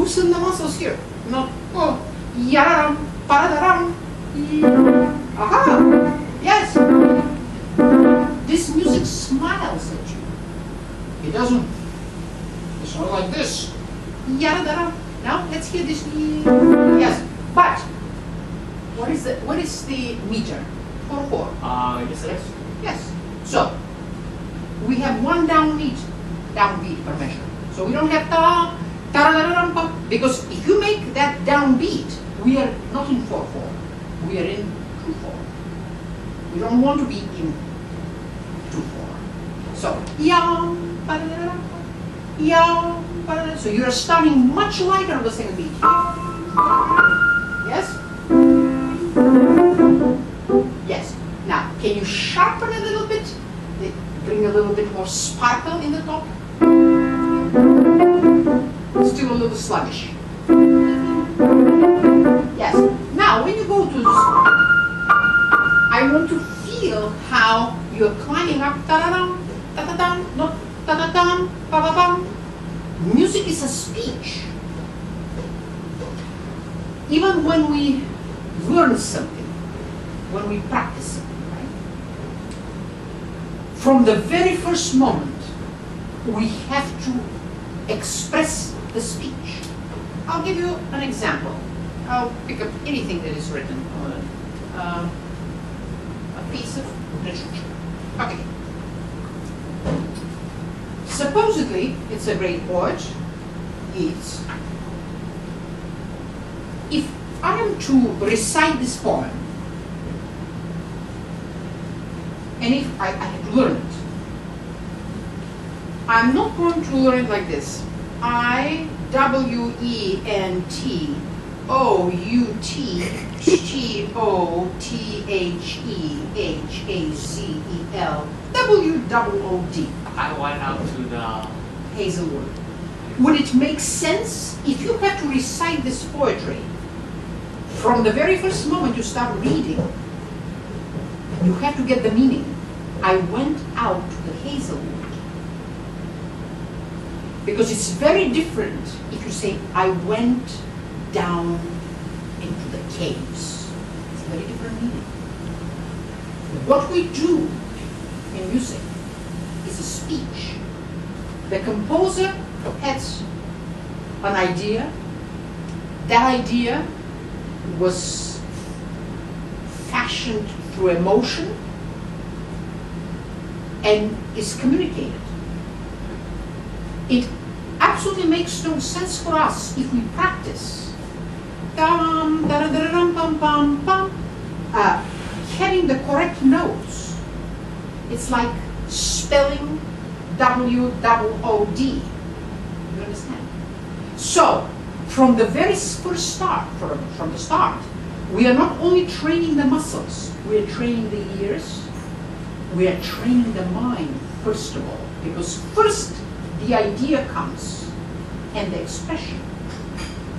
loosen the muscles here. Not, oh, yararam, paradaram. Aha, yes. This music smiles at you. It doesn't. It's not like this. Yaradaram. Now let's hear this. Yes, but what is the meter? 4/4. Yes. Yes. So we have one downbeat per measure. So we don't have ta da da, because if you make that downbeat, we are not in 4/4. We are in 2/4. We don't want to be in 2/4. So yam ba da da da, yam ba da da. So you are starting much lighter on the second beat. Yes. Yes. Now, can you sharpen a little bit? Bring a little bit more sparkle in the top? Still a little sluggish. Yes. Now, when you go to this, I want to feel how you're climbing up. Ta-da-dum, ta-da-dum, not ta-da-dum, pa-ba-bum. Music is a speech. Even when we learn something, when we practice something, right? From the very first moment, we have to express the speech. I'll give you an example. I'll pick up anything that is written on a piece of literature. Okay. Supposedly, it's a great poet. If I am to recite this poem, and if I had learned it, I'm not going to learn it like this. I-W-E-N-T-O-U-T-H-E-H-A-Z-E-L I went out to the Hazelwood. Would it make sense if you had to recite this poetry from the very first moment you start reading? You have to get the meaning. I went out to the Hazelwood. Because it's very different if you say, I went down into the caves. It's a very different meaning. What we do in music is a speech. The composer has an idea. That idea was fashioned through emotion and is communicated. It absolutely makes no sense for us if we practice having the correct notes. It's like spelling W-O-O-D. You understand? So, from the very first start, from the start, we are not only training the muscles, we are training the ears, we are training the mind, first of all. Because first, the idea comes and the expression.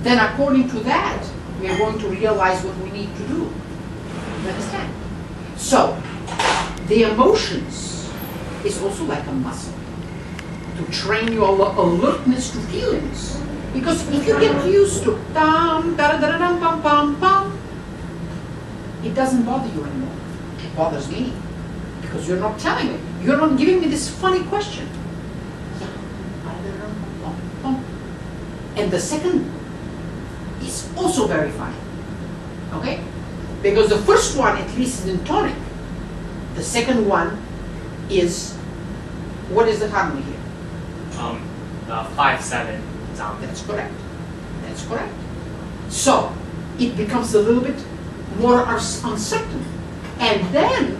Then according to that, we are going to realize what we need to do. You understand? So, the emotions is also like a muscle to train your alertness to feelings. Because if you get used to dum, da da da dum, pum, pum, pum, it doesn't bother you anymore. It bothers me. Because you're not telling me. You're not giving me this funny question. And the second is also very funny. Okay? Because the first one, at least, is in tonic. The second one is, what is the harmony here? The 5/7 sound. That's correct. That's correct. So, it becomes a little bit more uncertain. And then,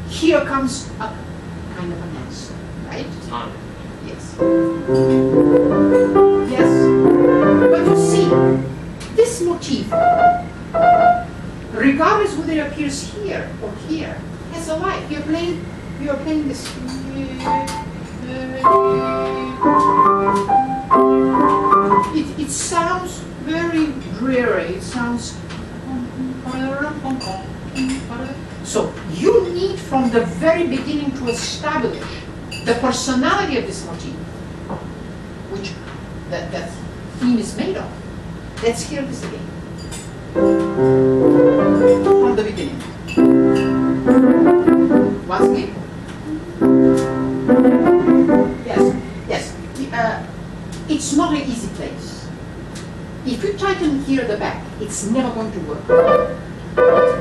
here comes a kind of an answer, right? Yes. Yes. But you see, this motif, regardless whether it appears here or here, has a life. You're playing this. It sounds very dreary. It sounds. So you need from the very beginning to establish the personality of this motif, which that theme is made of. Let's hear this again. From the beginning. Once again. Yes. It's not an easy place. If you tighten here at the back, it's never going to work.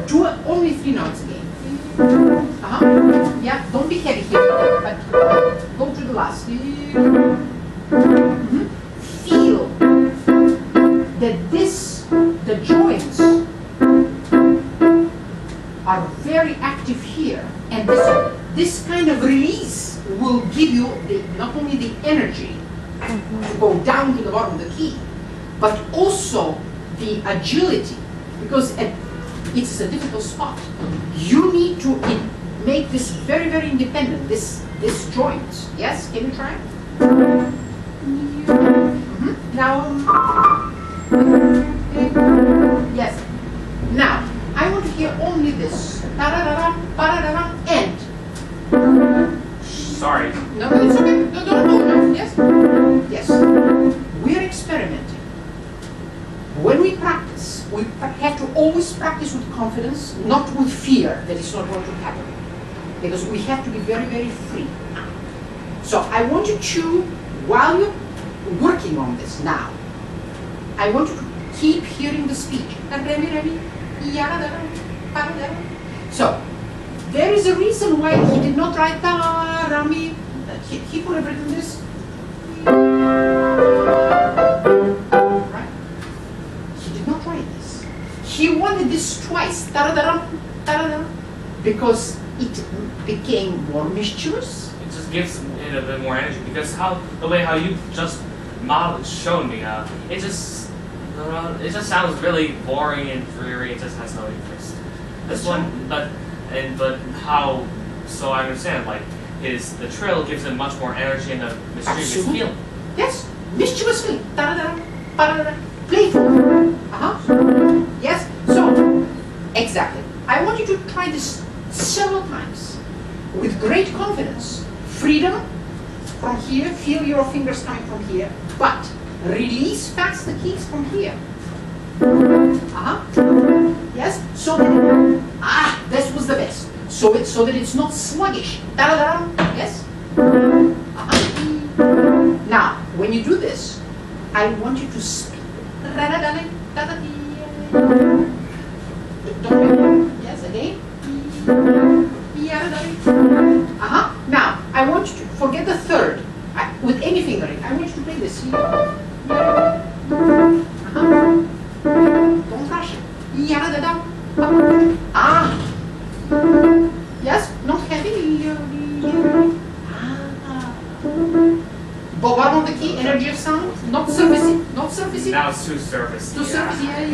Do only 3 notes again. Yeah, don't be heavy here, but go to the last. Feel that the joints are very active here, and this kind of release will give you not only the energy to go down to the bottom of the key, but also the agility, because it's a difficult spot. You need to make this very, very independent, this joint. Yes, can you try? Now, yes. Now, I want to hear only this. And. Sorry. No, it's okay. No. Yes. Yes. We're experimenting. When we practice, we have to always practice with confidence, not with fear that it's not going to happen. Because we have to be very, very free. So I want you to, while you're working on this now, I want you to keep hearing the speech. So, there is a reason why he did not write Rami. He could have written this. Right? He did not write this. He wanted this twice. Because it became more mischievous. It just gives it a bit more energy because the way how you just showed me, it just sounds really boring and dreary. It just has no interest. This one, but how? So I understand. Like the trill gives it much more energy and a mischievous feel. Yes, mischievous feel. Playful. Yes. So exactly. I want you to try this several times with great confidence. Freedom from here. Feel your fingers coming from here, but release fast the keys from here. Yes. So that this was the best. So that it's not sluggish. Yes. Now, when you do this, I want you to speak. Yes, again. Now, I want you to forget the third. With any fingering, I want you to play this. Don't rush it. Yes, not heavy. Bottom of the key, energy of sound, not surfacing, not surfacing. Now it's too surface. Too surface, yeah.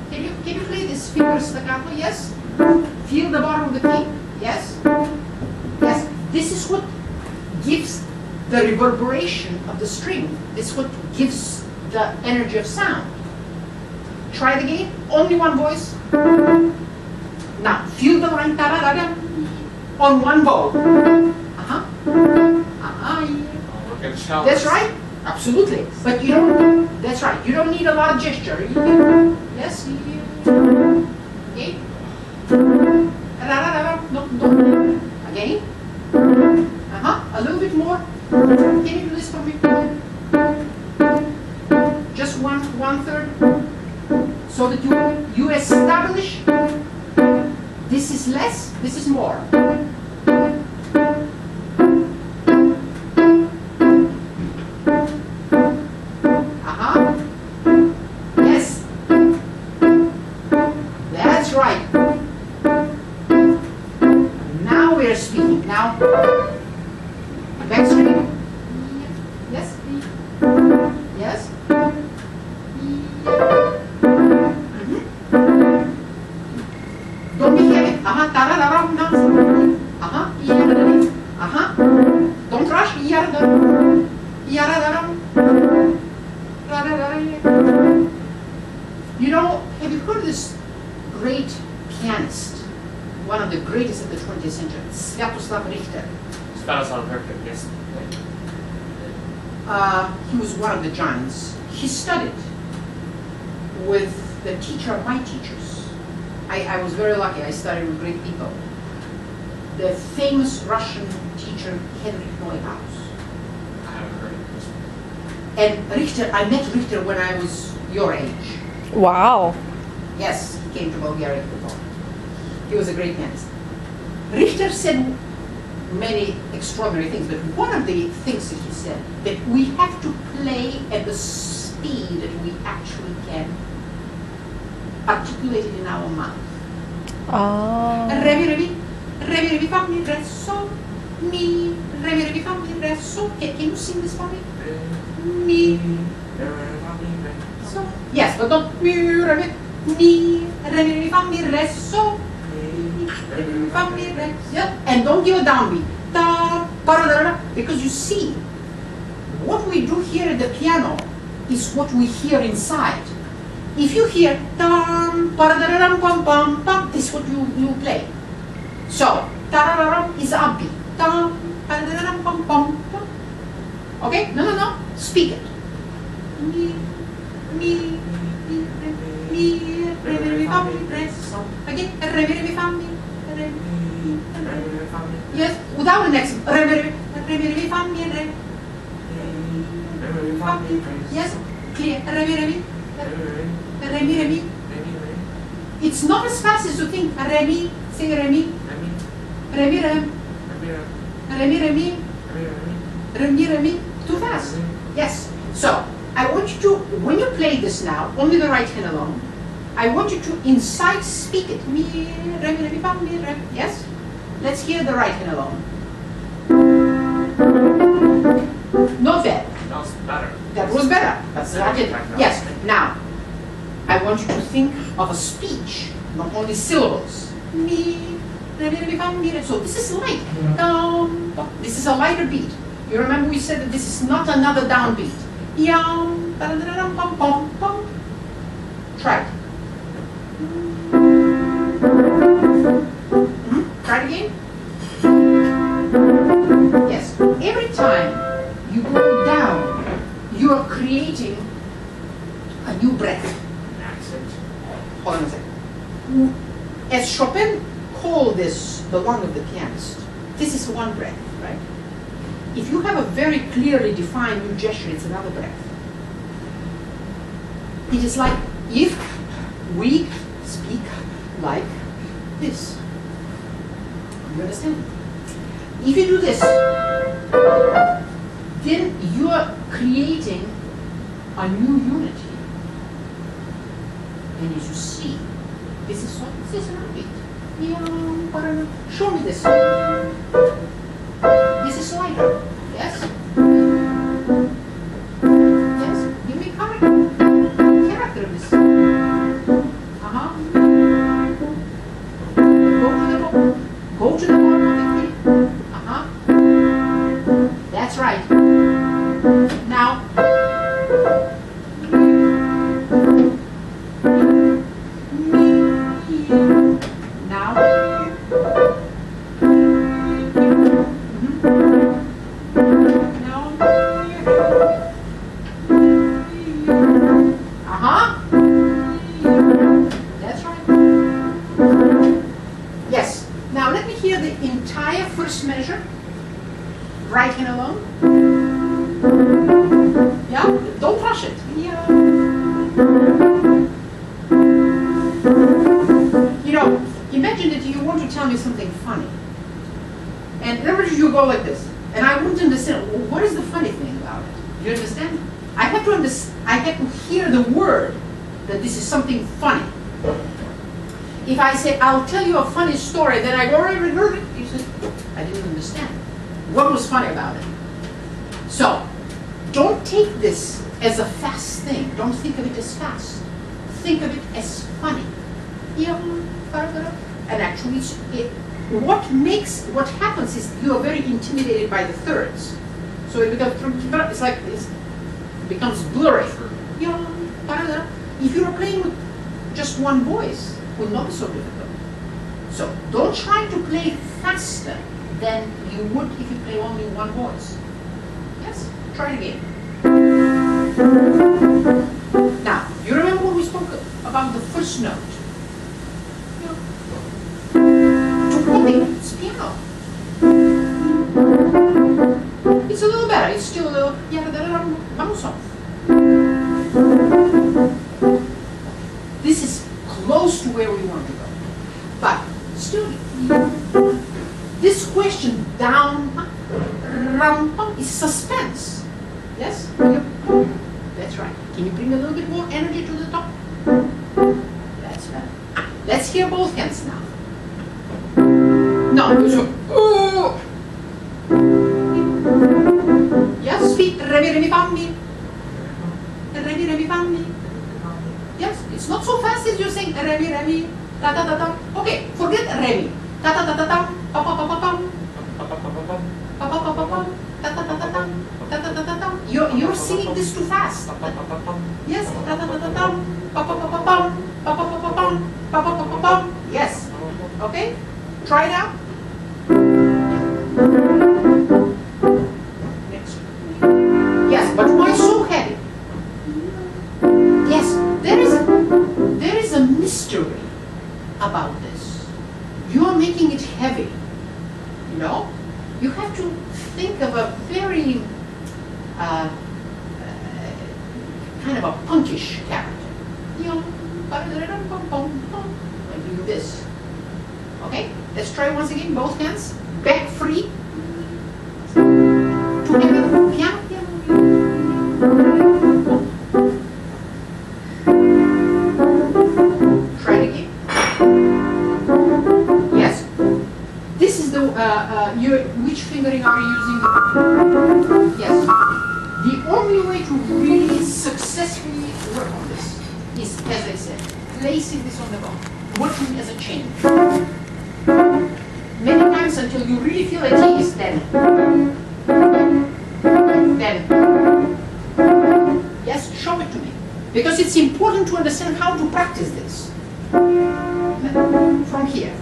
Can you play this finger staccato? Yes. Feel the bottom of the key. Yes. Yes. This is what gives the reverberation of the string. This is what gives the energy of sound. Try it again. Only one voice. Now feel the line on one bow. That's right. Absolutely. But you don't. That's right. You don't need a lot of gesture. Yes. Okay. No. Again. A little bit more. Can you do this for me? Just one third. So that you establish. This is less. This is more. Yes. That's right. Now we're speaking. Now, back string. Yes. Yes. Don't be heavy. Don't rush. You know, have you heard this great pianist, one of the greatest of the 20th century, Sviatoslav Richter? Sviatoslav Richter, yes. he was one of the giants. He studied with the teacher of my teachers. I was very lucky. I studied with great people. The famous Russian teacher, Henrik Neuhaus. I haven't heard of this. And Richter, I met Richter when I was your age. Wow. Yes, he came to Bulgaria before. He was a great pianist. Richter said many extraordinary things, but one of the things that he said, that we have to play at the speed that we actually can articulate it in our mouth. Oh. Re, mi, fa, mi, re, so, mi, re, mi, fa, mi, re, so. Can you sing this for me? Mi, so. Yes, but don't mi, re, mi, fa, mi, re, so. Yeah, and don't give a downbeat. Because you see, what we do here at the piano is what we hear inside. If you hear dum, pam, pam, pam, this is what you play. So, tarararam is upbeat. Dum, pam, pam, pam. Okay? No. Speak it. Mi, mi, re, fa, mi, re, so. Again, re, fa, mi, re, yes, without an accent. Re, fa, mi, re. Yes, clear. Re, mi. It's not as fast as you think. Re, mi, sing re, mi. Re, mi, re. Re, mi. Too fast. Yes. So, I want you to, when you play this now, only the right hand alone, I want you to inside speak it. Mi, re, fa, mi, re. Yes? Let's hear the right hand alone. Not bad. That was better. That was better. That's Yeah, not it. like that. Yes. Now, I want you to think of a speech, not only syllables. Mi, re, fa, mi, re. So this is light. This is a lighter beat. You remember we said that this is not another downbeat. Yum, pam, pam, pam. Try it. Try it again. Yes. Every time you go down, you are creating a new breath. An accent. Hold on a second. As Chopin called this the lung of the pianist, this is one breath, right? If you have a very clearly defined new gesture, it's another breath. It is like if we speak like this. You understand? If you do this, then you are creating a new unity. And as you see, this is what this is another beat. Show me this. This is lighter. Yes? Yes? Give me character of this. Go to the bottom of the key. That's right. Now, that's right. Yes. Now let me hear the entire first measure. Right hand alone. Yeah? Don't rush it. Yeah. You know, imagine that you want to tell me something funny. And remember you go like this. And I wouldn't understand, well, what is the funny thing about it? You understand? I have to understand, I have to hear the word that this is something funny. If I say, I'll tell you a funny story, then I go, you say, I didn't understand. What was funny about it? So, don't take this as a fast thing. Don't think of it as fast. Think of it as funny. And actually, what happens is you are very intimidated by the thirds. So it becomes, it becomes blurry. If you are playing with just one voice, it will not be so difficult. So don't try to play faster than you would if you play only one voice. Yes? Try it again. Now, you remember when we spoke about the first note? To hold it's piano. It's a little better. It's still a little. Vamos off. This is close to where we want to go, but still, this question down is suspense. Yes. That's right. Can you bring a little bit more energy to the top? That's better. Let's hear both hands now. No. So, yes, feet, re mi fa mi. Re mi fa mi. Yes, it's not so fast as you're saying re mi, ta ta ta ta. Okay, forget re mi. Ta ta ta ta ta, pa pa pa pa pam, pa pa pa pa pam, pa pa pa pa pam, ta ta ta ta ta, ta ta ta ta ta. You're singing this too fast. Yes, ta ta ta ta ta, pa pa pa pa pam, pa pa pa pa pam, pa pa pa pa pam. Yes. Okay, try it out. Next. Yes, but why so heavy? Yes, there is a mystery about this. You are making it heavy. You know, you have to think of a very kind of a punkish character. And do this. Okay, let's try once again. Both hands, back free. Piano, piano. Try it again. Yes. This is the which fingering are you using? Yes. The only way to really successfully work on this is, as I said, placing this on the bone, working as a chain. Many times until you really feel at ease, then, yes, show it to me. Because it's important to understand how to practice this. From here.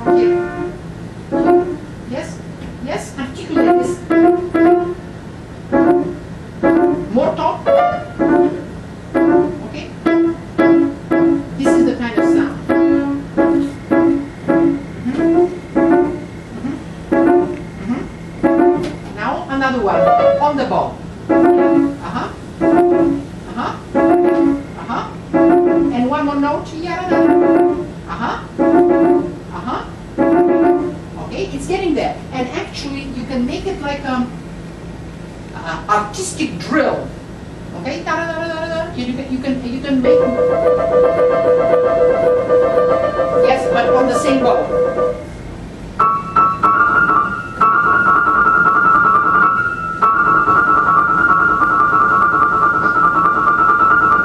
Yes, yes, articulate this. More top. Okay? This is the kind of sound. Now another one. On the ball. And one more note. Okay, it's getting there. And actually you can make it like artistic drill. Okay? You can make, yes, but on the same bow.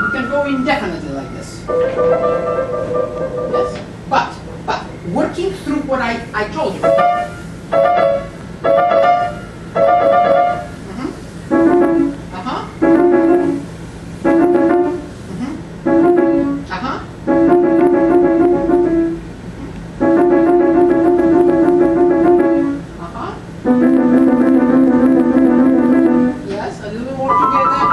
You can go indefinitely like this. Yes, but working through what I told you. Yes, a little more together.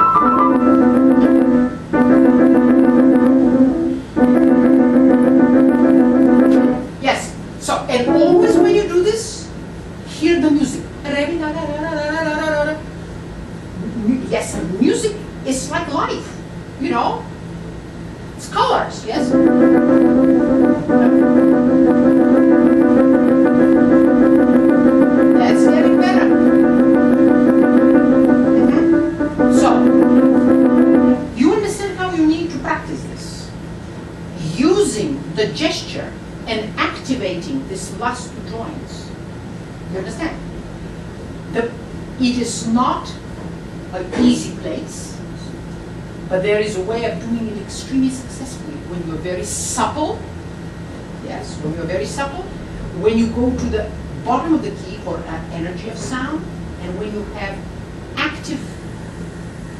Yes, so, and always when you do this, hear the music. Yes, music is like life, you know? It's colors, yes? That's getting better. So, you understand how you need to practice this. Using the gesture and activating these last two joints. You understand? It is not an easy place, but there is a way of doing it extremely successfully when you're very supple. Yes, when you're very supple. When you go to the bottom of the key for energy of sound, and when you have active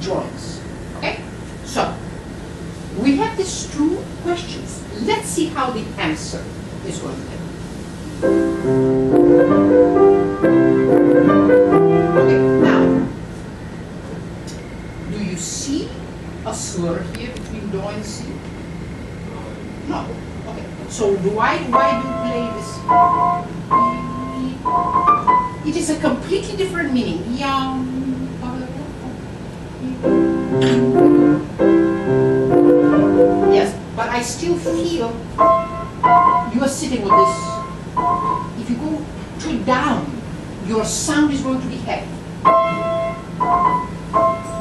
joints. Okay? So, we have these two questions. Let's see how the answer is going to be. Okay, now, do you see a a slur here between do and si? No. Okay. So why do play this? It is a completely different meaning. Yes, but I still feel you are sitting with this. If you go too down, your sound is going to be heavy. Can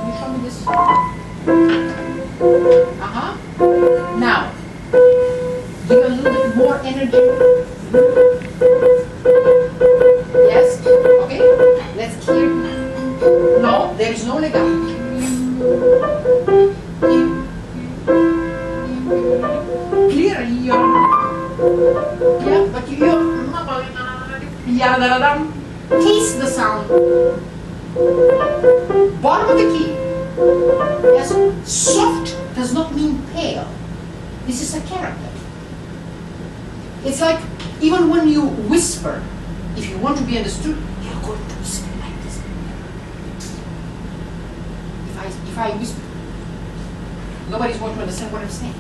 you show me this? Now, give a little bit more energy. Yes? Okay? Let's hear. No, there is no legato. Clear? Yeah, but taste the sound. Bottom of the key. Yes? Soft does not mean pale. This is a character. It's like even when you whisper, if you want to be understood, you're going to whisper like this. If I whisper, nobody's going to understand what I'm saying.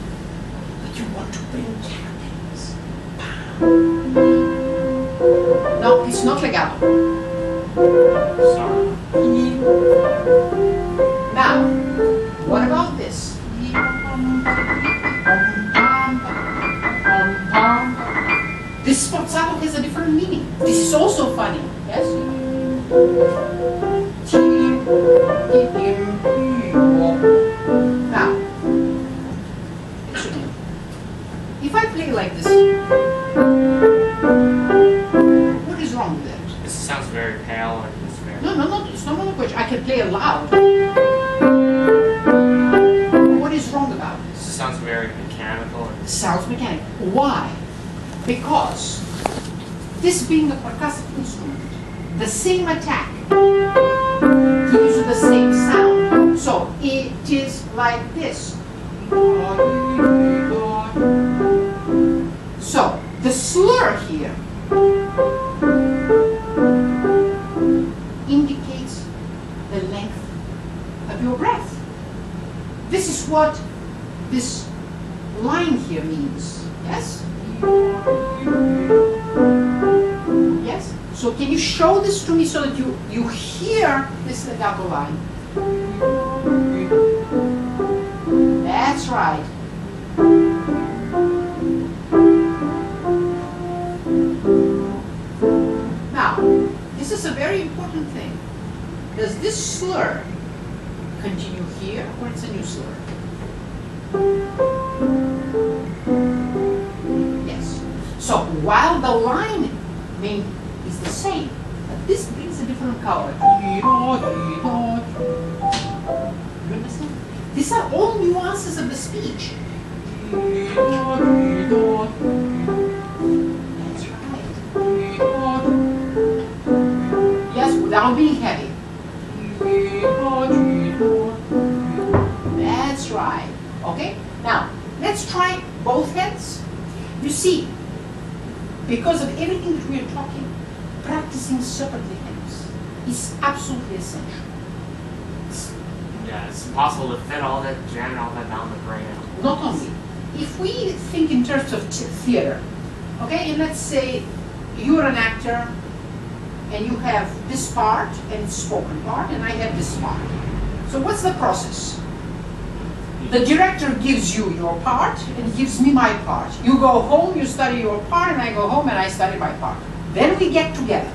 But you want to bring characters. No, it's not legato. Sorry. Now, what about this? This spozzato has a different meaning. This is also funny. Yes? Now, if I play like this, what is wrong with that? This sounds very pale and it's very... No, it's not a question. I can play it loud. What is wrong about this? This sounds very mechanical. It sounds mechanical. Why? Because this being a percussive instrument, the same attack gives you the same sound. So it is like this. So the slur here indicates the length of your breath. This is what this line here means. Yes? Yes? So can you show this to me so that you hear this legato line? That's right. Now, this is a very important thing. Does this slur continue here or it's a new slur? Yes. So while the line is the same, but this brings a different color. You understand? These are all nuances of the speech. That's right. Yes, without being heavy. That's right. Okay? Now, let's try both hands. You see, because of everything that we are talking, practicing separately hands is absolutely essential. Yeah, it's impossible to fit all that, jam all that down the brain. Not only, if we think in terms of theater, okay, and let's say you're an actor and you have this part and it's spoken part, and I have this part. So what's the process? The director gives you your part and gives me my part. You go home, you study your part, and I go home and I study my part. Then we get together.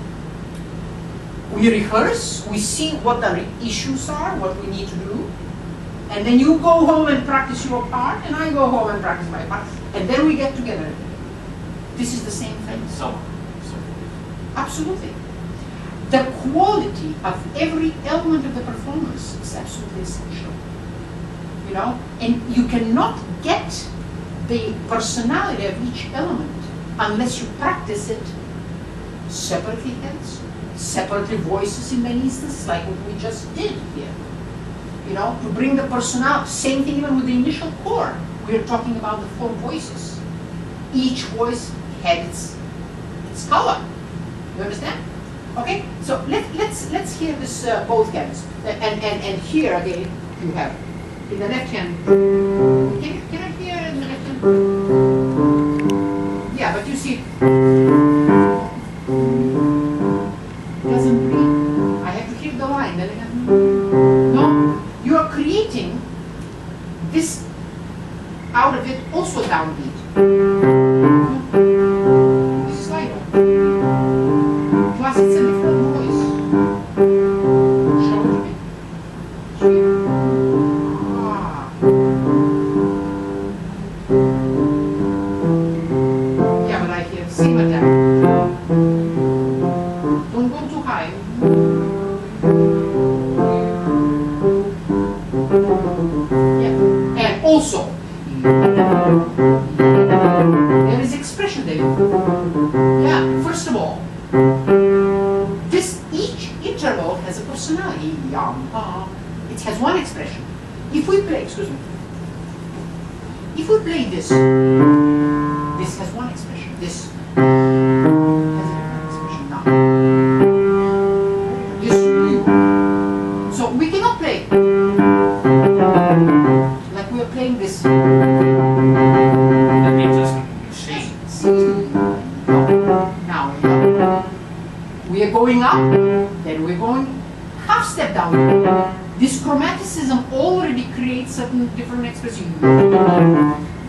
We rehearse, we see what the issues are, what we need to do, and then you go home and practice your part, and I go home and practice my part, and then we get together again. This is the same thing. So absolutely. The quality of every element of the performance is absolutely essential. You know, and you cannot get the personality of each element unless you practice it separately heads, separately voices in many instances, like what we just did here. You know, to bring the personality. Same thing even with the initial chord. We are talking about the 4 voices. Each voice had its color. You understand? Okay. So let's hear this both hands. And here again you have in the left hand. Can I hear in the left hand? Yeah, but you see, doesn't breathe. I have to hear the line. No, you are creating this out of it also downbeat. This is lighter. Plus it's a different voice. Show it to me. Yeah, but I hear same attack. Don't go too high. Yeah, and also there is expression there. Yeah, first of all, each interval has a personality. It has one expression. If we play, excuse me, if we play this has one expression. This has a different expression now. This, so we cannot play like we are playing this. That means just machines. Now we are going up, then we're going half step down. This chromaticism already creates certain different expressions.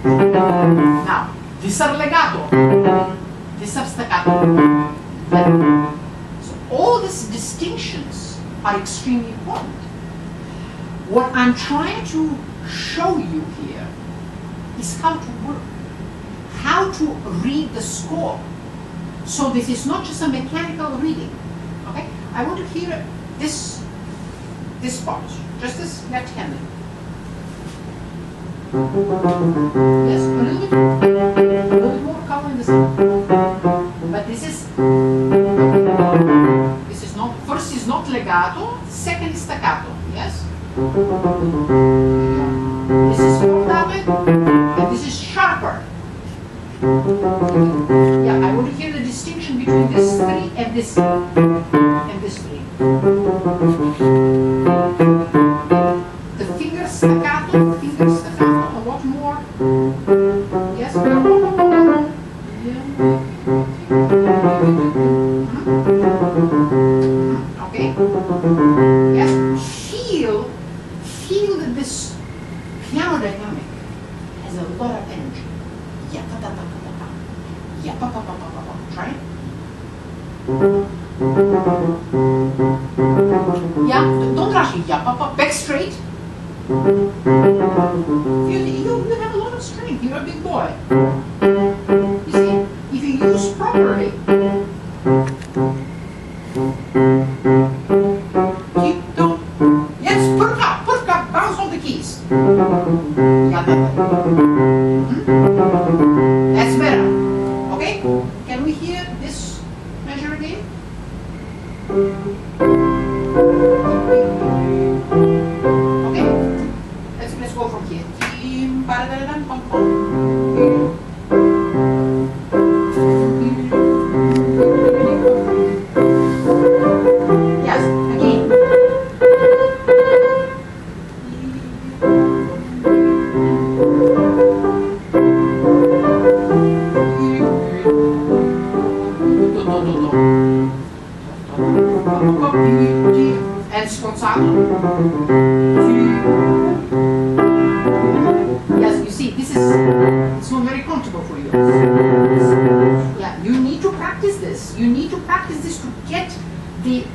Now, these are legato, these are staccato. So all these distinctions are extremely important. What I'm trying to show you here is how to work, how to read the score. So this is not just a mechanical reading. Okay? I want to hear this part, just this left-handed. Yes, a little bit more color in this. But this is not, first is not legato, second is staccato. Yes? This is more rapid, and this is sharper. Yeah, I want to hear the distinction between this three and this three. The finger staccato, a lot more. Yes? Okay? Yes? Feel that this piano dynamic has a lot of energy. Yeah, ta ta ta ta ta. Yeah, pa pa pa pa pa pa. Try it. Yeah, don't rush it. Yeah, pa pa. Back straight. You have a lot of strength. You're a big boy. You see, if you use properly, keep don't. Yes, purka, bounce on the keys. Yeah, that's better. Okay? Can we hear this measure again? Okay? Let's go from here. Yes, again. And sforzato. Yes, you see, it's not very comfortable for you. Yeah, you need to practice this. You need to practice this to get the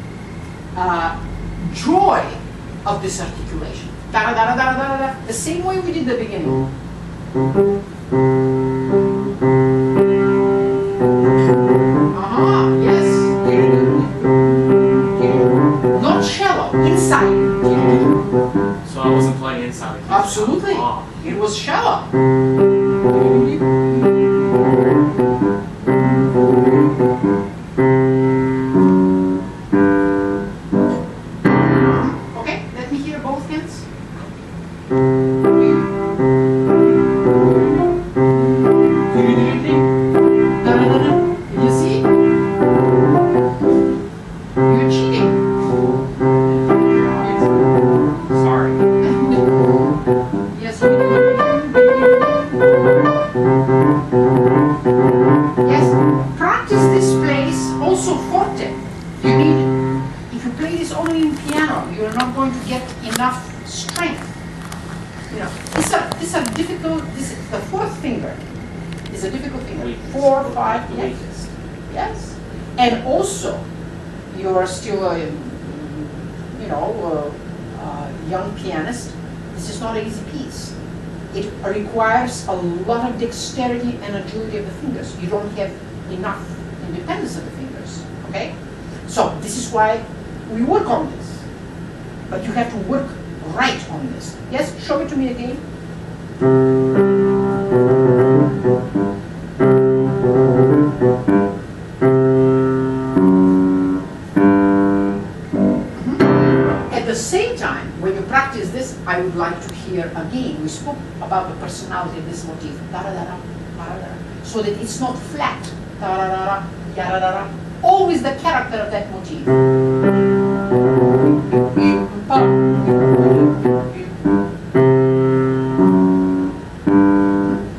joy of this articulation. Da da da da da da. The same way we did the beginning. Yes. Not shallow, inside. So I wasn't playing inside. Absolutely. Oh. It was shallow. Okay, let me hear both hands. You see? You're cheating. Sorry. You know, these are difficult. The fourth finger is a difficult finger. Weakest. 4, 5, The yes. weakest. Yes, and also you are still a young pianist. This is not an easy piece. It requires a lot of dexterity and agility of the fingers. You don't have enough independence of the fingers. Okay, so this is why we work on this. But you have to work right on this. Yes, show it to me again. At the same time, when you practice this, I would like to hear again. We spoke about the personality of this motif, da-da-da-da, da-da-da-da, so that it's not flat, da-da-da-da, da-da-da-da. Always the character of that motif.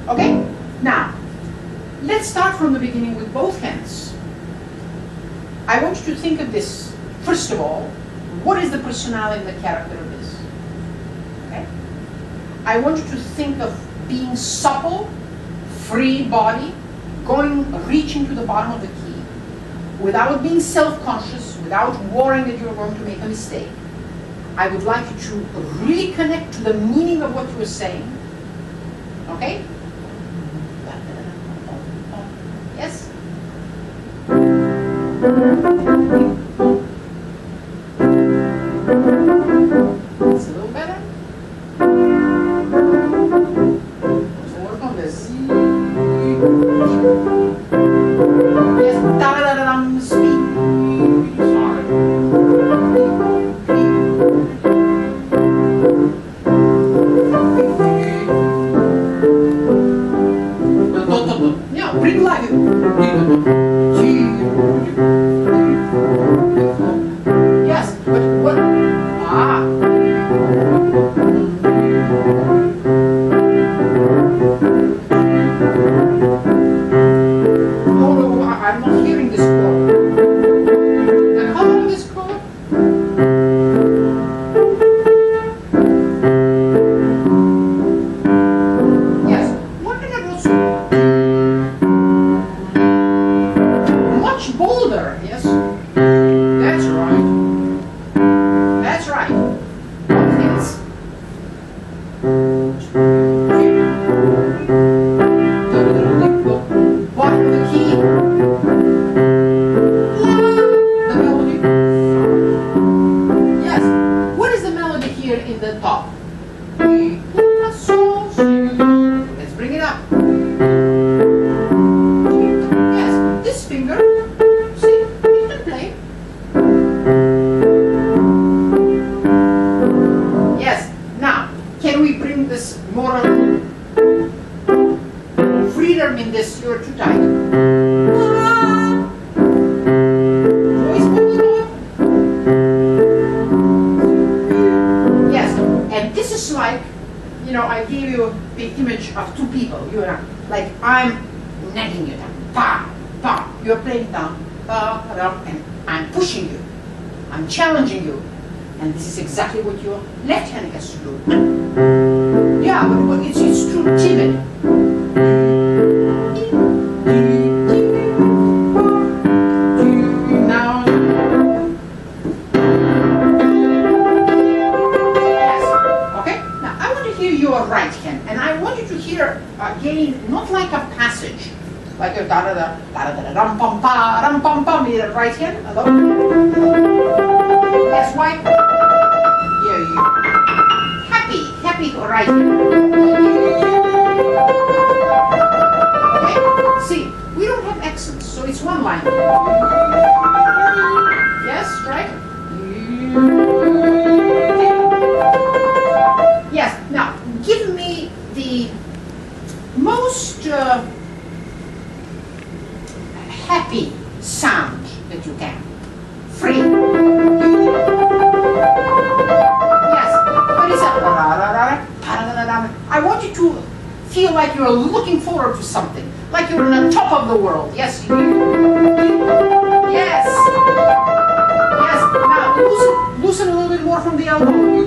Okay? Now, let's start from the beginning with both hands. I want you to think of this. First of all, what is the personality and the character of this? Okay? I want you to think of being supple, free body, reaching to the bottom of the key, without being self-conscious, without worrying that you're going to make a mistake. I would like you to really connect to the meaning of what you were saying. Okay? Yes? It's a little better. Let's work on this. Yes, da-da-da-da-dum, speed. Sorry. Yeah, bring life. Yes, but what? Ah. No, I'm not hearing this chord. The color of this chord? Yes. What can I also? Much bolder, yes? That's right. That's right. Both hands. Bottom of the key. The melody. Yes. What is the melody here in the top? Let's bring it up. Yes. This finger. See, you can play. Yes. Now, can we bring this more freedom in this? You're too tight. Voice moving up. Yes. And this is like, I gave you the image of two people. You and I. Like I'm nagging you down. Pa, pa. You're playing down. Pa, pa, and I'm pushing you. I'm challenging you. And this is exactly what your left hand has to do. Yeah, but it's too timid. Now, yes, okay. Now I want to hear your right hand, and I want you to hear again, not like a passage, like a da da da da da da ram pam pam in the right hand. Hello. Yes, why? Yeah, you. Happy right hand. Okay. See, we don't have accents, so it's one line. Yes, right? Yes. Now, give me the most happy sound that you can. Free. Yes. What is that? I want you to feel like you're looking forward to something. Like you're on the top of the world. Yes. Yes. Yes. Now loosen a little bit more from the elbow.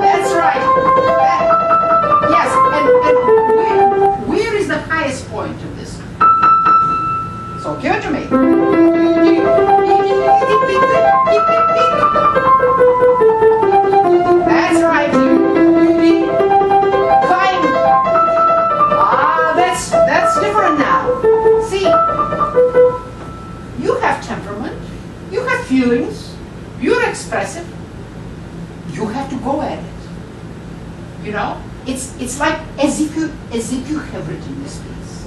That's right. feelings, you're expressive, you have to go at it. You know, it's like as if you have written this piece.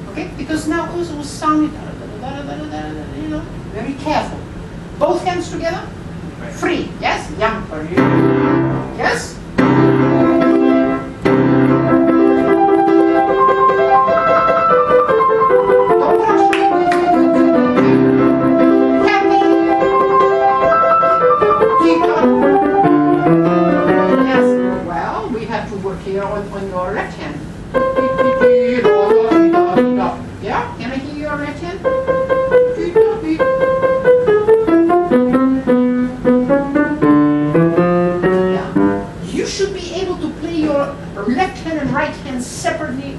Okay? Because now also was sounding, you know, very careful. Both hands together, free, yes? Young for you. Yes? Don't rush. Happy. Keep on. Yes. Well, we have to work here on your left hand. Yeah? Can I hear your left hand? Yeah. You should be able to play your left hand and right hand separately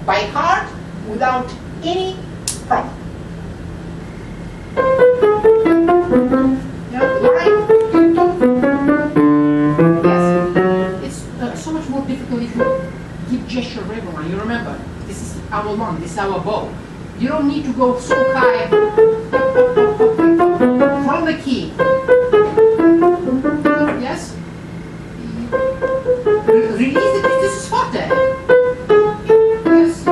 by heart without any problem. Yeah, right. Yes. It's so much more difficult if you give gesture regularly. You remember, this is our lung, this is our bow. You don't need to go so high from the key. Yes? Release it, this is forte. Yes.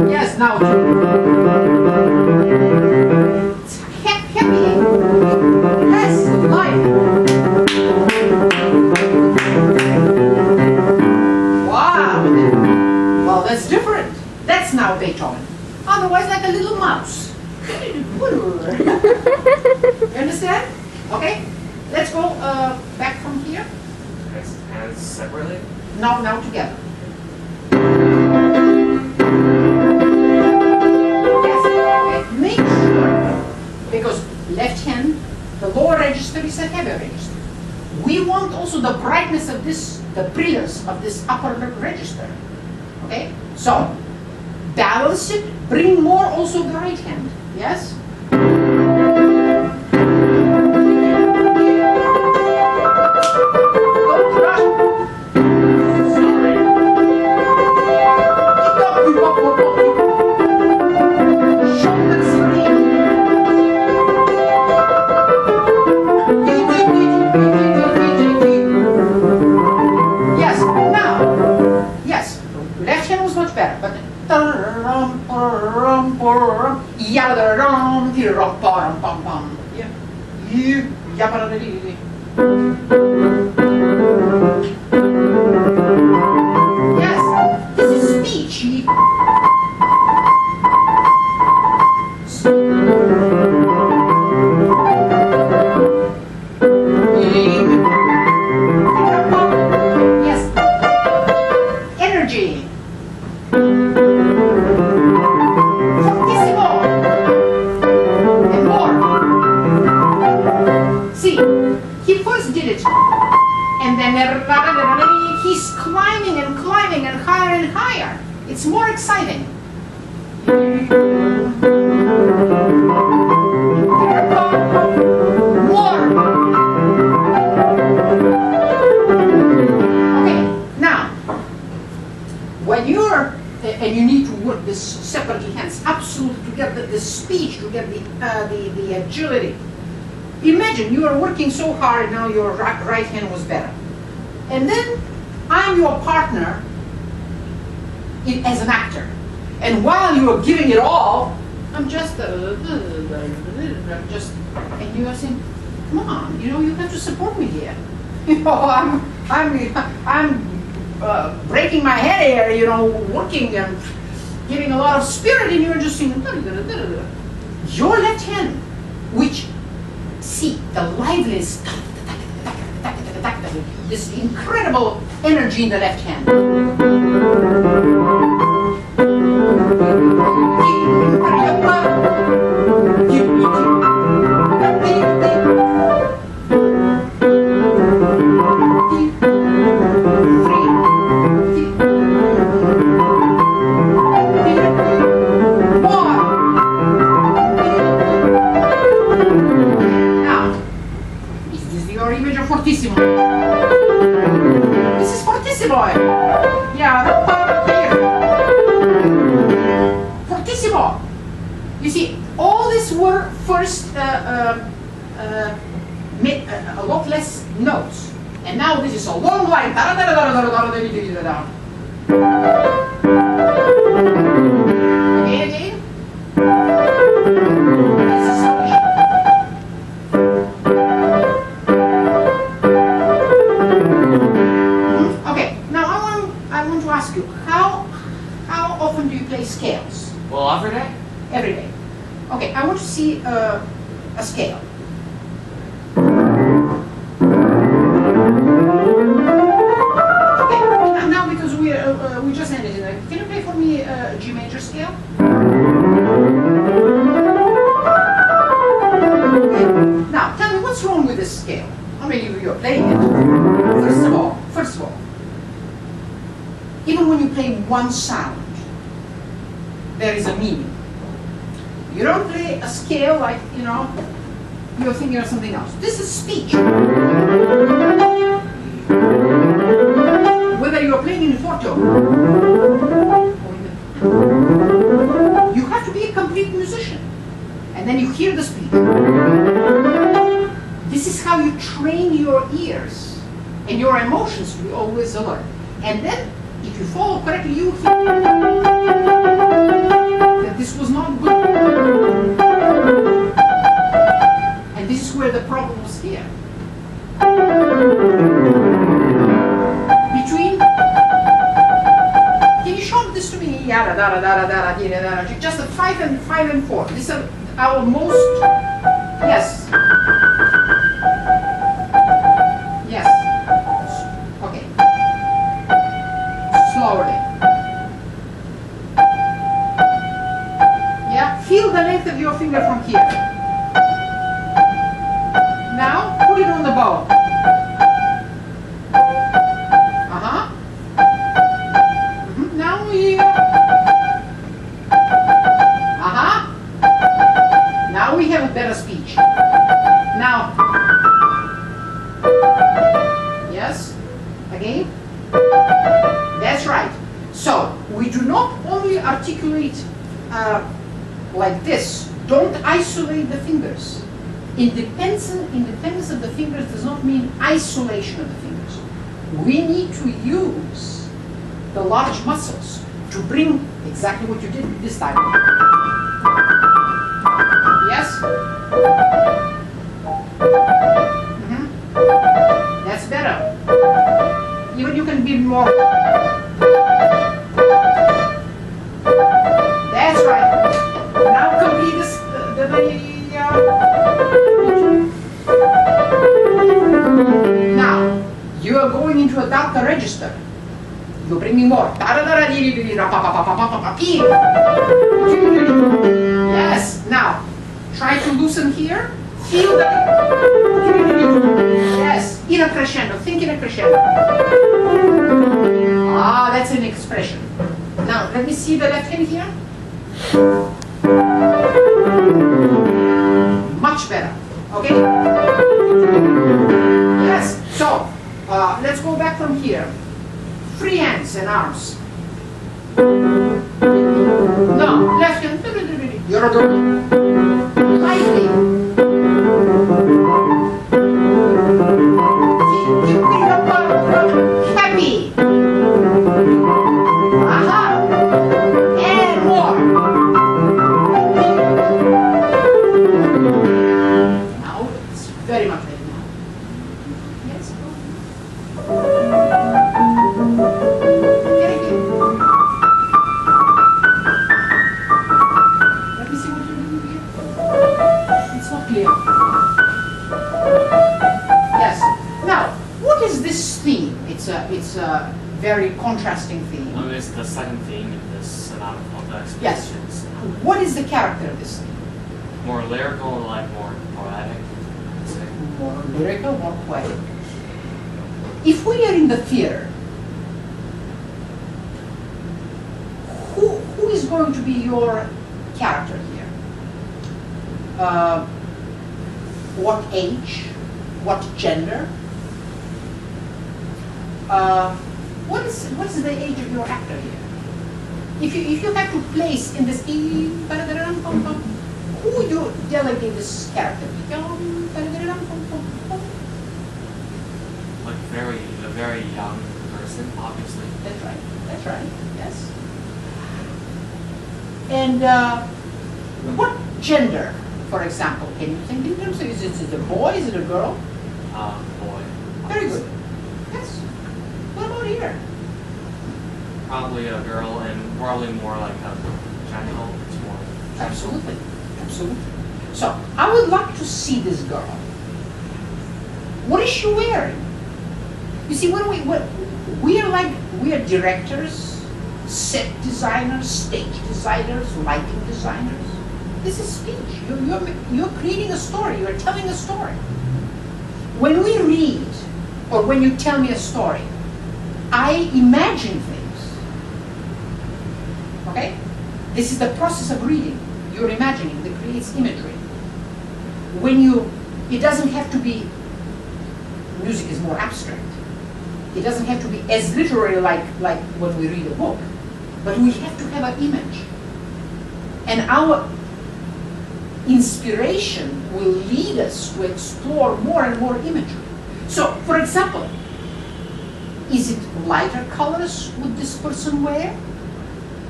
Yes, now. It's happy. Yes, life. Wow. Well, that's different. That's now Beethoven. Otherwise, like a little mouse. You understand? Okay. Let's go back from here. Hands separately? No, now together. Yes. Okay. Make sure, because left hand, the lower register is a heavy register. We want also the brightness of this, the brilliance of this upper register. Okay? So, balance it, bring more also the right hand. Yes? Don't rush. Sorry. Shoulders in. Yes, now. Yes, left hand was much better, but yes, this is speech. Yes, energy. Fortissimo. And more. See, he first did it, and then he's climbing and climbing and higher. It's more exciting. More. Okay, now, when you're, and you need to work this separately hands, absolutely, to get the speech, to get the agility. Imagine you are working so hard, now your right hand was better. And then I'm your partner as an actor. And while you are giving it all, I'm just, and you are saying, come on, you know, you have to support me here. You know, I'm breaking my head here, you know, working and giving a lot of spirit, and you're just saying, your left hand, which, see, the liveliest, this incredible energy in the left hand. Fortissimo. This is fortissimo. Yeah. were first a lot less notes, and now this is a long line. Again. This is okay. Now I want to ask you, how often do you play scales? Well, every day. Every day. Okay, I want to see a scale. Okay, now because we just ended it, can you play for me a G major scale? Okay. Now, tell me what's wrong with this scale? I mean, you're playing it. First of all, even when you play one sound, there is a meaning. You don't play a scale like, you know, you're thinking of something else. This is speech. Whether you're playing in forte or you have to be a complete musician. And then you hear the speech. This is how you train your ears and your emotions to be always alert. And then, if you follow correctly, you hear that this was not good. And this is where the problem was here. Can you show this to me? Just a 5 and 4. These are our most, yes. Yes. Okay. Slowly. Yeah, feel the length of your finger from here. Now, put it on the bow. Now here. Now we have a better speech. Now. Yes. Again. That's right. So, we do not only articulate like this. Don't isolate the fingers. Independence of the fingers does not mean isolation of the fingers. We need to use the large muscles to bring exactly what you did this time. Yes? That's better. Even you can be more. That's right. Now complete this, Now, you are going into a darker register. You're bringing more. Yes. Now, try to loosen here. Feel that. Yes. In a crescendo. Think in a crescendo. Ah, that's an expression. Now, let me see the left hand here. Much better. Okay? Yes. So, let's go back from here. Free hands and arms. No, left hand. You're doing lightly. Keep it up. Happy. Aha. And more. Now it's very much better now. Yes. Let me see what you're doing here. It's not clear. Yes. Now, what is this theme? It's a very contrasting theme. It's the second theme in this sonata of the Yes. expositions. What is the character of this theme? More lyrical, like more poetic. I'd say. More lyrical, more poetic. If we are in the theater, who is going to be your character here? What age? What gender? What is the age of your actor here? If you have to place in this, who you delegate this character? Like a very young person, obviously. That's right. That's right. Yes. And what gender, for example, can you think in terms of? Is it a boy? Is it a girl? Boy. Very good. Yes. What about here? Probably a girl, and probably more like a gentle. It's more. Absolutely. Absolutely. So I would like to see this girl. What is she wearing? You see, when we are directors, set designers, stage designers, lighting designers. This is speech. You're creating a story. You're telling a story. When we read, or when you tell me a story, I imagine things. Okay? This is the process of reading. You're imagining. That creates imagery. It doesn't have to be. Music is more abstract. It doesn't have to be as literary like when we read a book, but we have to have an image. And our inspiration will lead us to explore more and more imagery. So, for example, is it lighter colors would this person wear,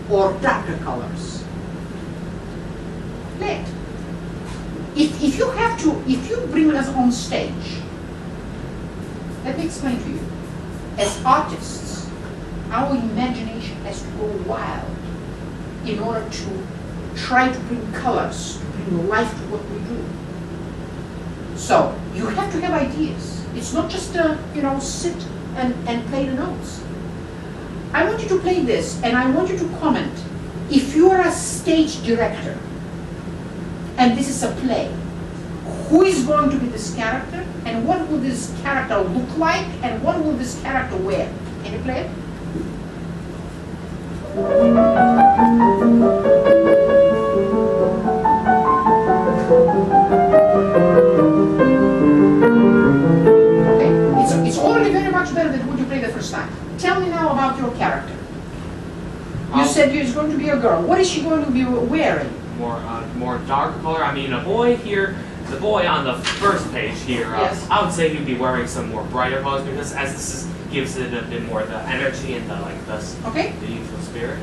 or darker colors? Let. If you bring us on stage, let me explain to you. As artists, our imagination has to go wild in order to try to bring colors, to bring life to what we do. So you have to have ideas. It's not just sit and play the notes. I want you to play this, and I want you to comment. If you are a stage director, and this is a play, who is going to be this character, and what will this character look like, and what will this character wear? Can you play it? Okay, it's already very much better than what you played the first time. Tell me now about your character. You said it's going to be a girl. What is she going to be wearing? More dark color. I mean, a boy here. The boy on the first page here, yes. I would say he'd be wearing some more brighter colors because as this gives it a bit more the energy and the youthful spirit.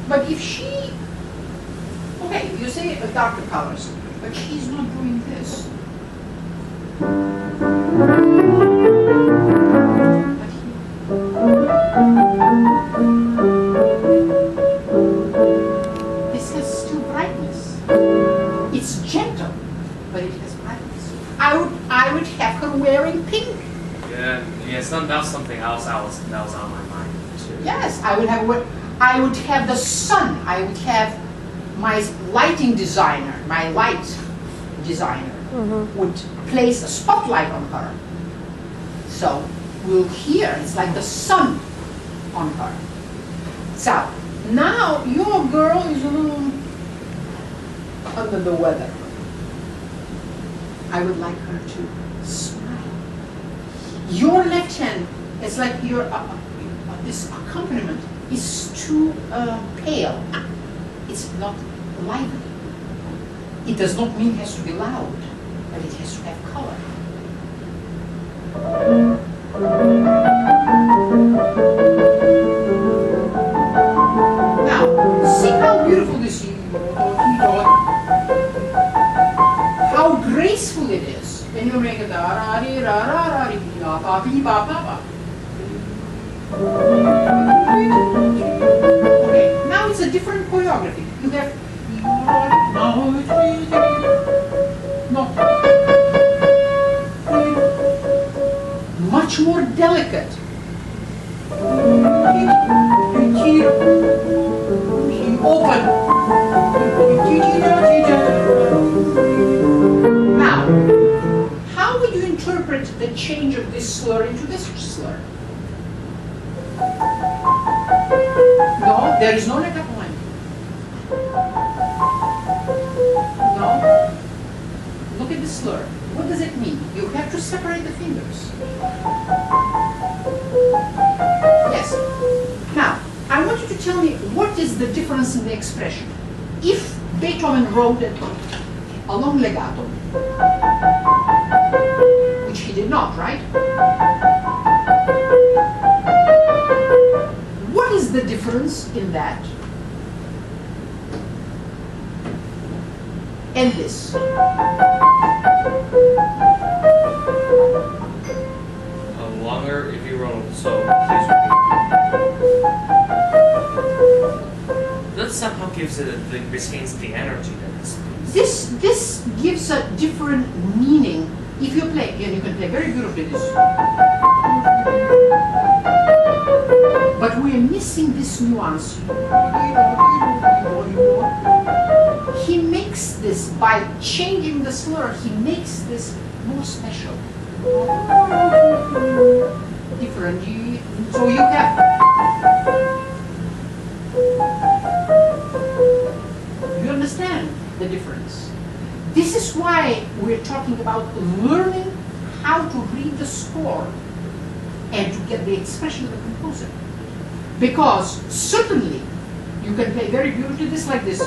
But if she, okay, you say darker colors, but she's not doing this. This has still brightness. It's gentle, but it has brightness. I would have her wearing pink. Yeah, that was something else that was on my mind too. Yes, I would have the sun. I would have my lighting designer, my light designer, would place a spotlight on her. So we'll hear it's like the sun on her. So now your girl is a little under the weather. I would like her to smile. Your left hand is like your this accompaniment is too pale. It's not lively. It does not mean it has to be loud, but it has to have color. Now, see how beautiful this is. How graceful it is. When you make it okay, now it's a different choreography. You have much more delicate. Open. Now, how would you interpret the change of this slur into this slur? No, there is no negative line. No. Look at the slur. What does it mean? You have to separate the fingers. Yes. Now, I want you to tell me what is the difference in the expression. If Beethoven wrote a long legato, which he did not, right? What is the difference in that and this? Longer if you roll, so that somehow gives it retains the energy that it's. This gives a different meaning if you play, and you can play very beautifully this. But we are missing this nuance. He makes this, by changing the slur, he makes this more special. Different. So you have. You understand the difference. This is why we're talking about learning how to read the score and to get the expression of the composer. Because certainly you can play very beautifully this like this,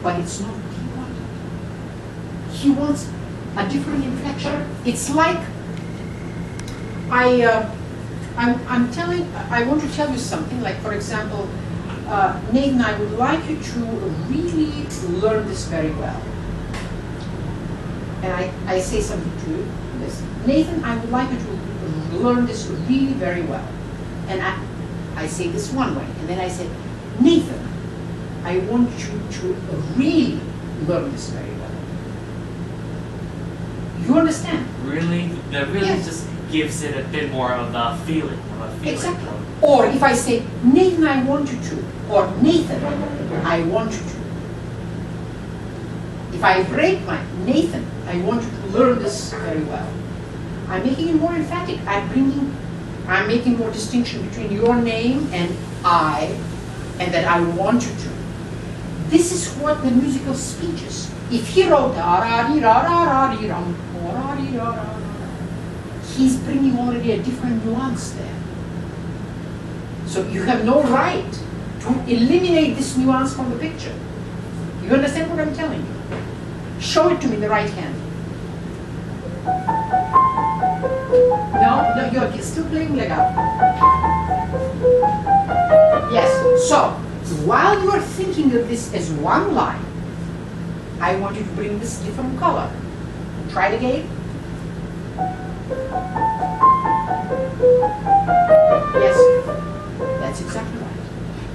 but it's not what he wanted. He wants a different inflection. It's like I want to tell you something. Like, for example, Nathan, I would like you to really learn this very well. And I say something to you. This, Nathan, I would like you to learn this really very well. And I say this one way, and then I say, Nathan, I want you to really learn this very well. You understand? Really? That really Yes. just gives it a bit more of a feeling. Exactly. Or if I say, Nathan, I want you to, or Nathan, I want you to. If I break my Nathan, I want you to learn this very well. I'm making it more emphatic. I'm making more distinction between your name and I, and that I want you to. This is what the musical speech is. If he wrote he's bringing already a different nuance there. So you have no right to eliminate this nuance from the picture. You understand what I'm telling you? Show it to me, the right hand. No, you're still playing legato. Yes, so while you are thinking of this as one line, I want you to bring this different color. Try it again. Yes, that's exactly right.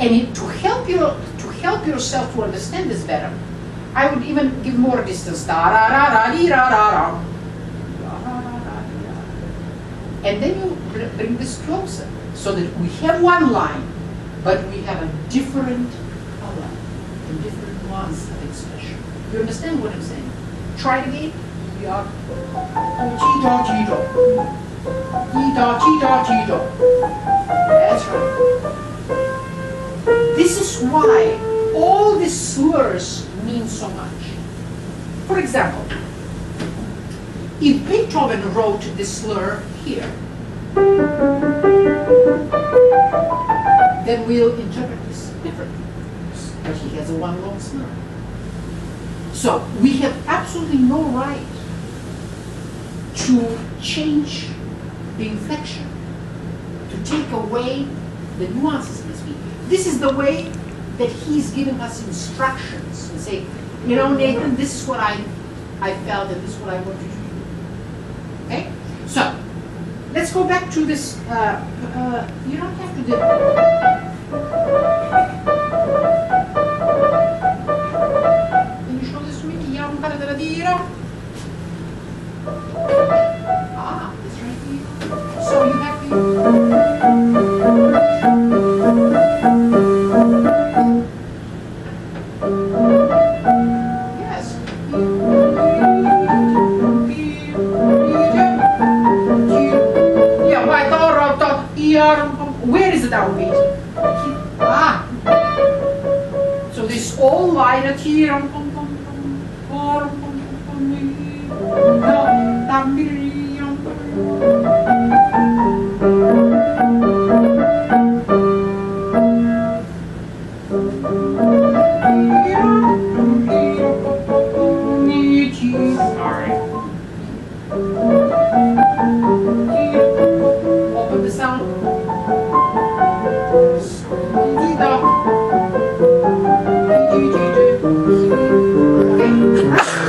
And to help yourself to understand this better, I would even give more distance. And then you bring this closer, so that we have one line, but we have a different color, a different nuance of expression. You understand what I'm saying? Try it again. That's right. This is why all these slurs mean so much. For example, if Beethoven wrote this slur here, then we'll interpret this differently. But he has a one long slur. So we have absolutely no right to change the inflection, to take away the nuances in his speech. This is the way that he's giving us instructions and say, you know, Nathan, this is what I felt and this is what I want you to do. Okay? So, let's go back to this. You don't have to do Can you show this to me? Ah, it's right here. So you have to. Yes. Yeah, where is the downbeat? Ah. So this all line at here. Sorry. Open the sound.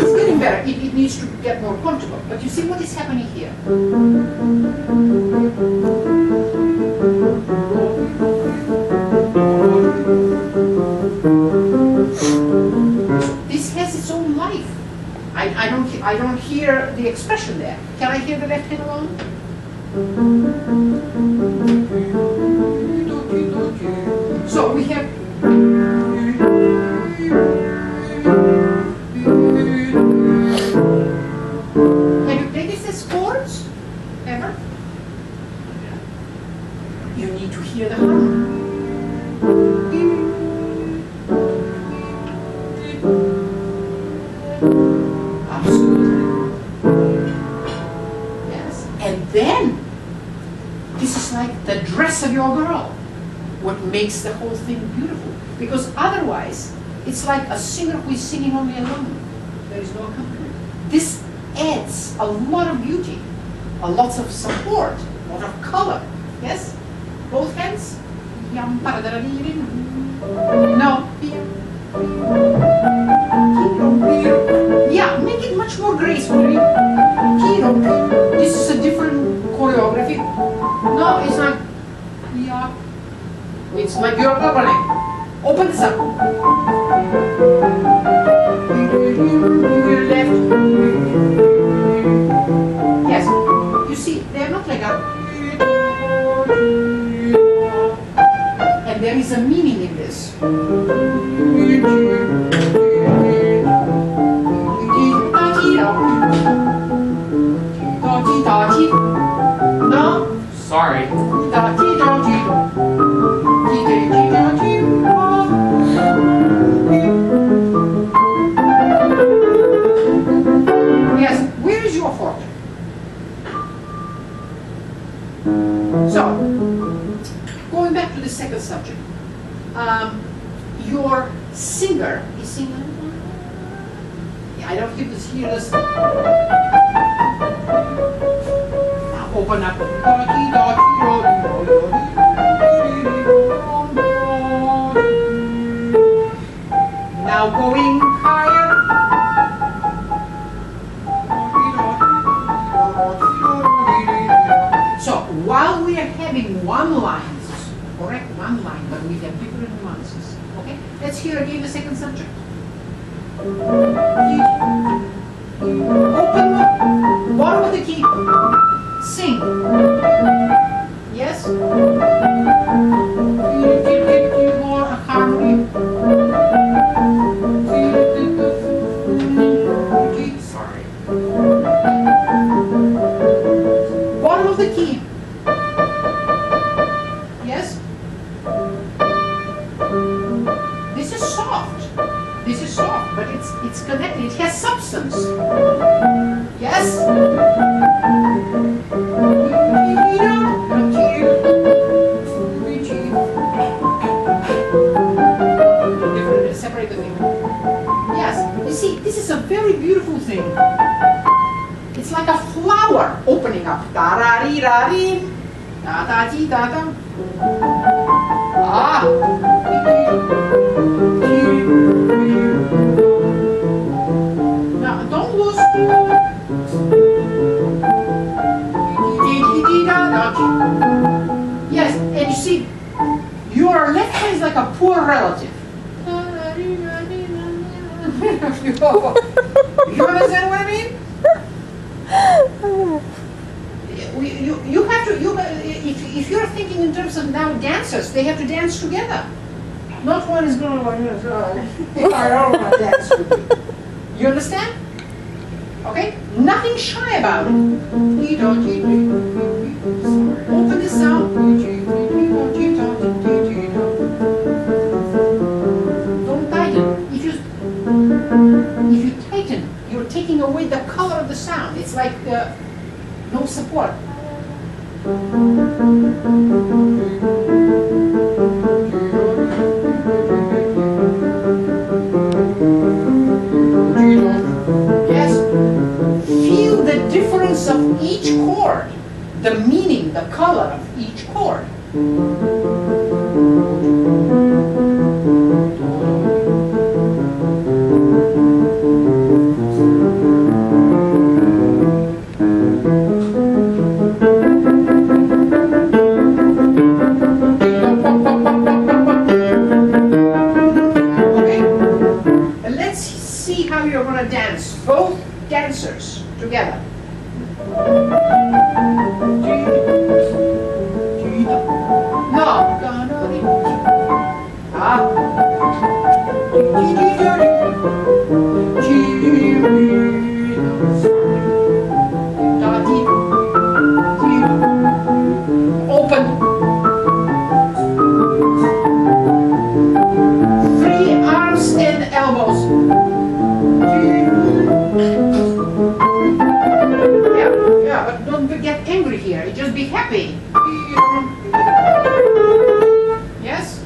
It's getting better. It needs to get more comfortable. But you see what is happening here? This has its own life. I don't hear the expression there. Can I hear the left hand alone? So we have you played this as chords ever? You need to hear the harmony. Absolutely. Yes. And then this is like the dress of your girl. What makes the whole thing beautiful. Because otherwise, it's like a singer who is singing only alone. There is no accompaniment. This adds a lot of beauty, a lot of support, a lot of color. Yes? Both hands. No. Yeah, make it much more graceful. This is a different choreography. No, it's not. Yeah. It's like your opening. Open this up. Your left. Yes. You see, they're not like that. And there is a meaning in this. No? Sorry. Yes, where is your forte? So, going back to the second subject. Your singer is singing. Yeah, I don't hear this. Now open up. Now going higher. So while we are having one line, correct one line, but we have different nuances. Okay? Let's hear again the second subject. Open bottom of the key. Sing. Yes? More harmony. Sorry. Bottom of the key. Yes? This is soft. This is soft, but it's connected. It has substance. Yes? Separate the thing. Yes. You see, this is a very beautiful thing. It's like a flower opening up. Da-da-dee-da-dee. Da-da-dee-da-da. Ah. Now, don't lose. Yes, and you see, your left hand is like a poor relative. You understand what I mean? You have to, if you're thinking in terms of now dancers, they have to dance together. Not one is going like this. I don't want to dance with you. You understand? Okay? Nothing shy about it. Open the sound. Don't tighten. If you tighten, you're taking away the color of the sound. It's like no support. the meaning, the color of each chord. How you're going to dance, both dancers together. No. Open. Free arms and elbows. Yeah, but don't get angry here. Just be happy. Yes?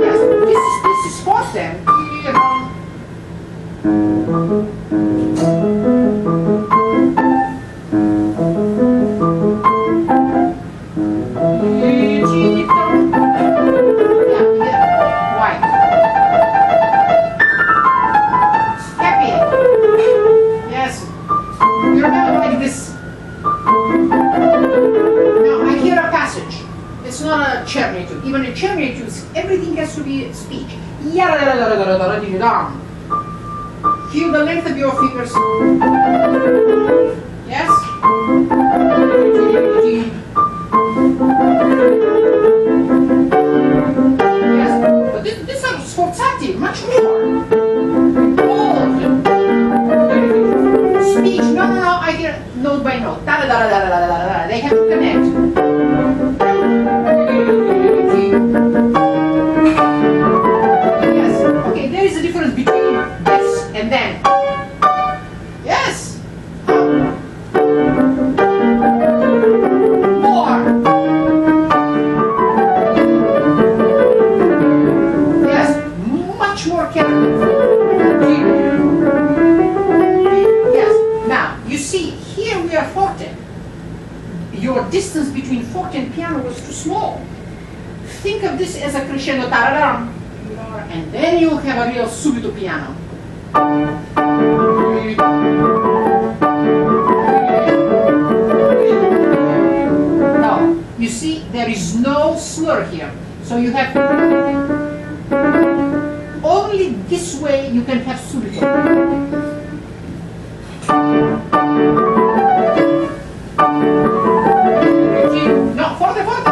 Yes, this is for them. Even a Cherry everything has to be speech. Feel the length of your fingers. Yes? Yes, but this are sforzati, much more. Bold. Speech, no, I hear note by note. They have to connect. Yes. Okay, there is a difference between this and then. Yes. More. Yes. Much more careful. Yes. Now, you see, here we are forte. Your distance between forte and piano was too small. Think of this as a crescendo, tararam, and then you'll have a real subito piano. Now, you see, there is no slur here. So you have only this way you can have subito. No, forte, forte.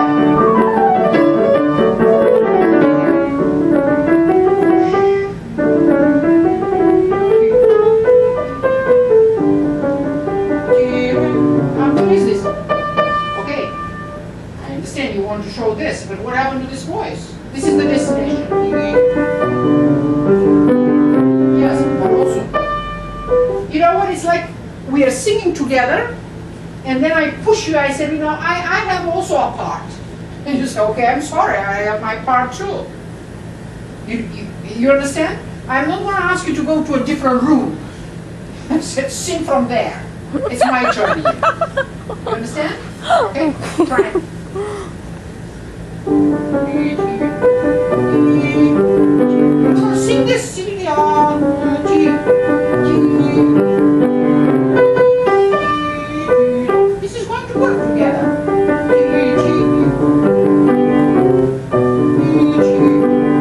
To show this, but what happened to this voice? This is the destination. Yes, but also, you know what? It's like we are singing together, and then I push you. I said, you know, I have also a part, and you say, okay, I'm sorry, I have my part too. You understand? I'm not going to ask you to go to a different room. I said, sing from there. It's my turn here. You understand? Okay, try it. Sing this, sing it on. This is going to work together.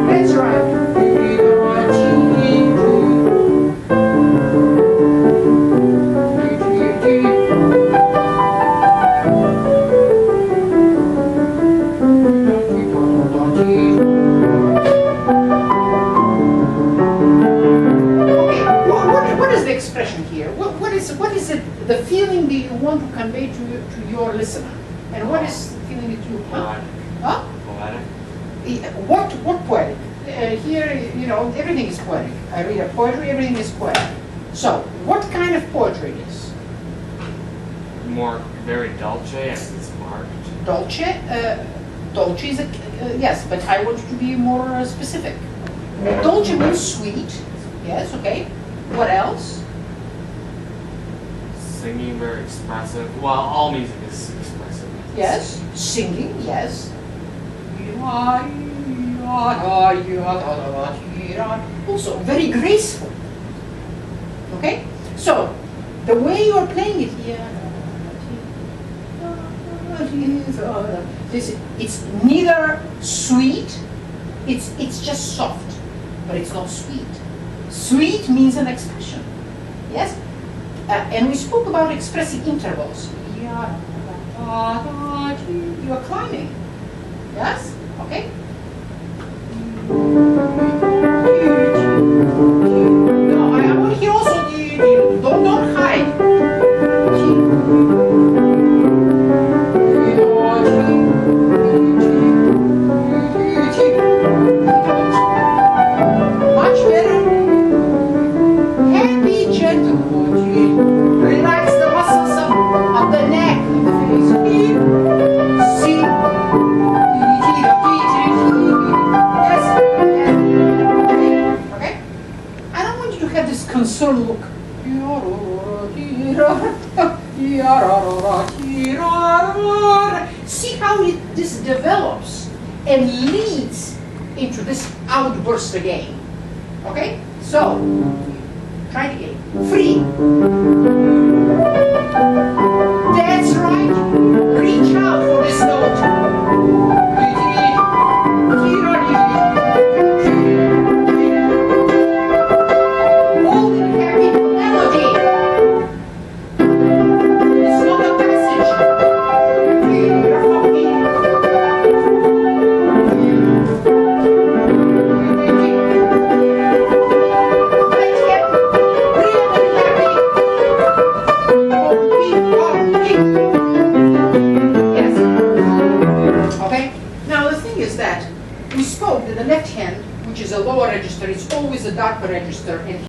That's right. What is it, the feeling that you want to convey to your listener? And what is the feeling that you... Huh? Poetic. What poetic? Here, you know, everything is poetic. I read a poetry, everything is poetic. So, what kind of poetry it is? More, very dolce and it's marked. Dolce? Dolce is a... yes, but I want you to be more specific. Dolce means sweet. Yes, okay. What else? singing very expressive. Well, all music is expressive. Yes, singing, yes. Also very graceful. Okay? So, the way you are playing it here, it's neither sweet, it's just soft, but it's not sweet. Sweet means an expression. Yes? And we spoke about expressing intervals. You are climbing. Yes? Okay? No, I want to hear also don't hide. Much better. Happy, gentle. Relax the muscles of the neck, of the face. See? Yes. Okay? I don't want you to have this concerned look. See how this develops and leads into this outburst again. Okay? So, try it again. Free. That's right. Reach out for this note. Holding happy melody. It's not a passage. We spoke that the left hand, which is a lower register, is always a darker register, and